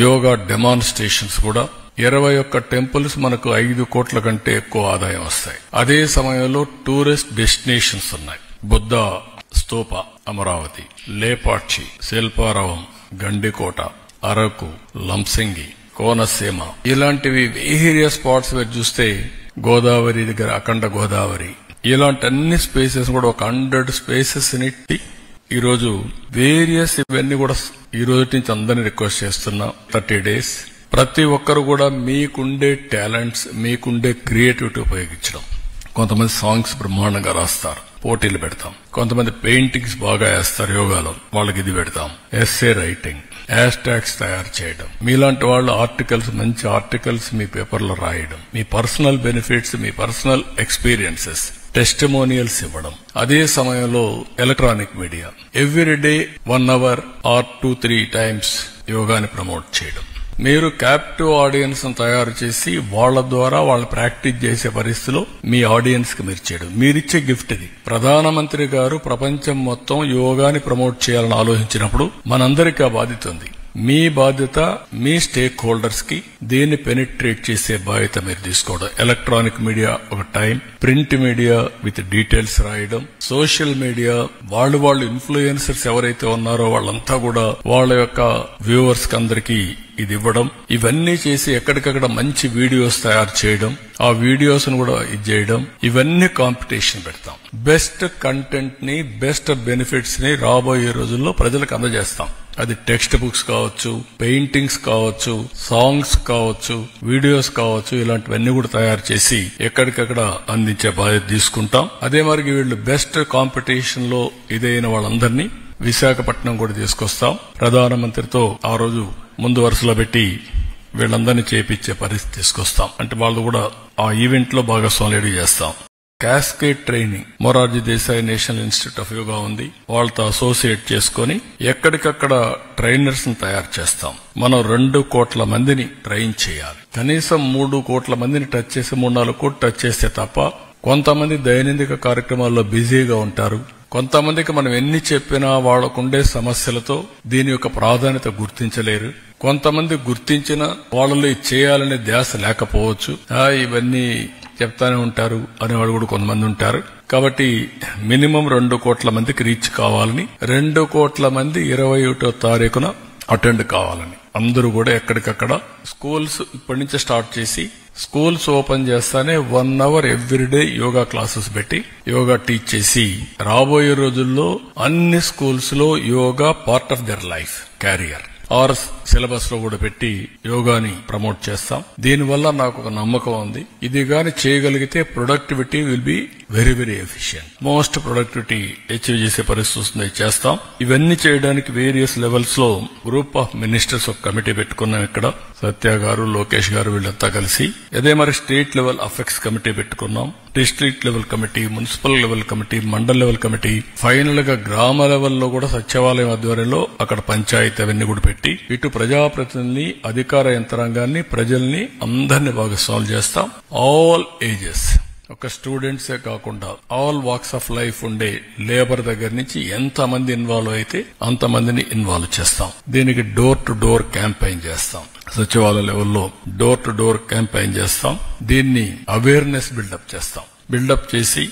Yoga demonstrations కూడా 21 temples మనకు 5 కోట్ల కంటే ఎక్కువ ఆదాయం వస్తాయి. అదే సమయంలో టూరిస్ట్ డెస్టినేషన్స్ ఉన్నాయి. బుద్ధ స్తూప అమరావతి, లేపాక్షి, శిల్పారావం, గండికోట, అరకు, లంసింగి, కోనసీమ ఇలాంటివి వేరియస్ స్పాట్స్ మీరు చూస్తే గోదావరి దగ్గర అఖండ గోదావరి ఇలాంటి అన్ని స్పేసెస్ కూడా ఒక 100 స్పేసెస్ ని ఈరోజు వేరియస్ ఇవన్నీ కూడా ఈ రోజు నుంచి అందరినీ రిక్వెస్ట్ చేస్తున్నా 30 days ప్రతి ఒక్కరు కూడా మీకుండే టాలెంట్స్ మీకుండే క్రియేటివిటీ ఉపయోగించడం. కొంతమంది సాంగ్స్ బ్రహ్మాండంగా రాస్తారు, పోటీలు పెడతాం. కొంతమంది పెయింటింగ్స్ బాగా వేస్తారు యోగాలో, వాళ్ళకి ఇది పెడతాం. ఎస్సే రైటింగ్, హ్యాష్ ట్యాగ్స్ తయారు చేయడం, మీలాంటి వాళ్ళు ఆర్టికల్స్ మంచి ఆర్టికల్స్ మీ పేపర్లో రాయడం, మీ పర్సనల్ బెనిఫిట్స్ మీ పర్సనల్ ఎక్స్పీరియన్సెస్ టెస్టిమోనియల్స్ ఇవ్వడం. అదే సమయంలో electronic media everyday 1 hour or 2-3 times యోగాని ప్రమోట్ చేయడం. మీరు క్యాప్టివ్ ఆడియన్స్ తయారు చేసి వాళ్ల ద్వారా వాళ్ళు ప్రాక్టీస్ చేసే పరిస్థితిలో మీ ఆడియన్స్ కి మీరు చేయడం మీరిచ్చే గిఫ్ట్ ఇది. ప్రధానమంత్రి గారు ప్రపంచం మొత్తం యోగాని ప్రమోట్ చేయాలని ఆలోచించినప్పుడు మనందరికీ ఆ బాధ్యత ఉంది. మీ బాధ్యత మీ స్టేక్ హోల్డర్స్ కి దీన్ని పెనిట్రేట్ చేసే బాధ్యత మీరు తీసుకోవడం. ఎలక్ట్రానిక్ మీడియా ఒక time, print media with details రాయడం, సోషల్ మీడియా వాళ్ళు ఇన్ఫ్లుయెన్సర్స్ ఎవరైతే ఉన్నారో వాళ్ళంతా కూడా వాళ్ళ యొక్క వ్యూవర్స్ కి అందరికీ ఇది ఇవ్వడం. ఇవన్నీ చేసి ఎక్కడికక్కడ మంచి వీడియోస్ తయారు చేయడం, ఆ వీడియోస్ ను కూడా ఇది చేయడం. ఇవన్నీ కాంపిటీషన్ పెడతాం. బెస్ట్ కంటెంట్ ని బెస్ట్ బెనిఫిట్స్ ని రాబోయే రోజుల్లో ప్రజలకు అందజేస్తాం. అది టెక్స్ట్ బుక్స్ కావచ్చు, పెయింటింగ్స్ కావచ్చు, సాంగ్స్ కావచ్చు, వీడియోస్ కావచ్చు, ఇలాంటివన్నీ కూడా తయారు చేసి ఎక్కడికక్కడ అందించే బాధ్యత తీసుకుంటాం. అదే మరి వీళ్ళు బెస్ట్ కాంపిటీషన్ లో ఇదైన వాళ్ళందరినీ విశాఖపట్నం కూడా తీసుకొస్తాం. ప్రధానమంత్రితో ఆ రోజు ముందు వరుసలో పెట్టి వీళ్ళందరినీ చేపించే పరిస్థితి తీసుకొస్తాం. అంటే వాళ్ళు కూడా ఆ ఈవెంట్ లో భాగస్వామ్యం చేస్తాం. Cascade training Morarji Desai national institute of yoga ఉంది, వాళ్ళతో అసోసియేట్ చేసుకుని ఎక్కడికక్కడ ట్రైనర్స్ ని తయారు చేస్తాం. మనం 2 కోట్ల మందిని ట్రైన్ చేయాలి. కనీసం 3 కోట్ల మందిని టచ్ చేసి 3-4 కోట్లు టచ్ చేస్తే తప్ప కొంతమంది దైనందిక కార్యక్రమాల్లో బిజీగా ఉంటారు. కొంతమందికి మనం ఎన్ని చెప్పినా వాళ్లకుండే సమస్యలతో దీని యొక్క ప్రాధాన్యత గుర్తించలేరు. కొంతమంది గుర్తించిన వాళ్ళలో ఇది చేయాలనే ధ్యాస లేకపోవచ్చు. ఇవన్నీ చెప్తానే ఉంటారు అనేవాళ్ళు కూడా కొంతమంది ఉంటారు. కాబట్టి మినిమం 2 కోట్ల మందికి రీచ్ కావాలని, 2 కోట్ల మంది 21వ తారీఖున అటెండ్ కావాలని అందరూ కూడా ఎక్కడికక్కడ స్కూల్స్ ఇప్పటి నుంచే స్టార్ట్ చేసి స్కూల్స్ ఓపెన్ చేస్తానే 1 hour ఎవ్రీడే యోగా క్లాసెస్ పెట్టి యోగా టీచ్ చేసి రాబోయే రోజుల్లో అన్ని స్కూల్స్ లో yoga part of their life career or syllabus లో కూడా పెట్టి యోగాని ప్రమోట్ చేస్తాం. దీనివల్ల నాకు ఒక నమ్మకం ఉంది, ఇది గాని చేయగలిగితే productivity will be very very efficient. Most productivity achieve చేసే పరిస్థితి వస్తుంది, చేస్తాం. ఇవన్నీ చేయడానికి వేరియస్ లెవెల్స్ లో గ్రూప్ ఆఫ్ మినిస్టర్స్ ఒక కమిటీ పెట్టుకున్నాం. ఇక్కడ సత్య గారు, లోకేష్ గారు వీళ్ళంతా కలిసి. అదే మరి స్టేట్ లెవెల్ అఫెక్ట్స్ కమిటీ పెట్టుకున్నాం, district level committee, municipal level committee, mandal level committee, final గా గ్రామ లెవెల్లో కూడా సచివాలయం ఆధ్వర్యంలో అక్కడ పంచాయతీ అవన్నీ కూడా పెట్టి ఇటు ప్రజాప్రతినిధుల్ని, అధికార యంత్రాంగాన్ని, ప్రజల్ని అందరినీ భాగస్వాములు చేస్తాం. ఆల్ ఏజెస్, ఒక స్టూడెంట్సే కాకుండా ఆల్ వాక్స్ ఆఫ్ లైఫ్ ఉండే లేబర్ దగ్గర నుంచి ఎంతమంది ఇన్వాల్వ్ అయితే అంతమందిని ఇన్వాల్వ్ చేస్తాం. దీనికి డోర్ టు డోర్ క్యాంపెయిన్ చేస్తాం. సచివాలయ లెవెల్లో డోర్ టు డోర్ క్యాంపెయిన్ చేస్తాం. దీన్ని అవేర్నెస్ బిల్డప్ చేస్తాం. బిల్డప్ చేసి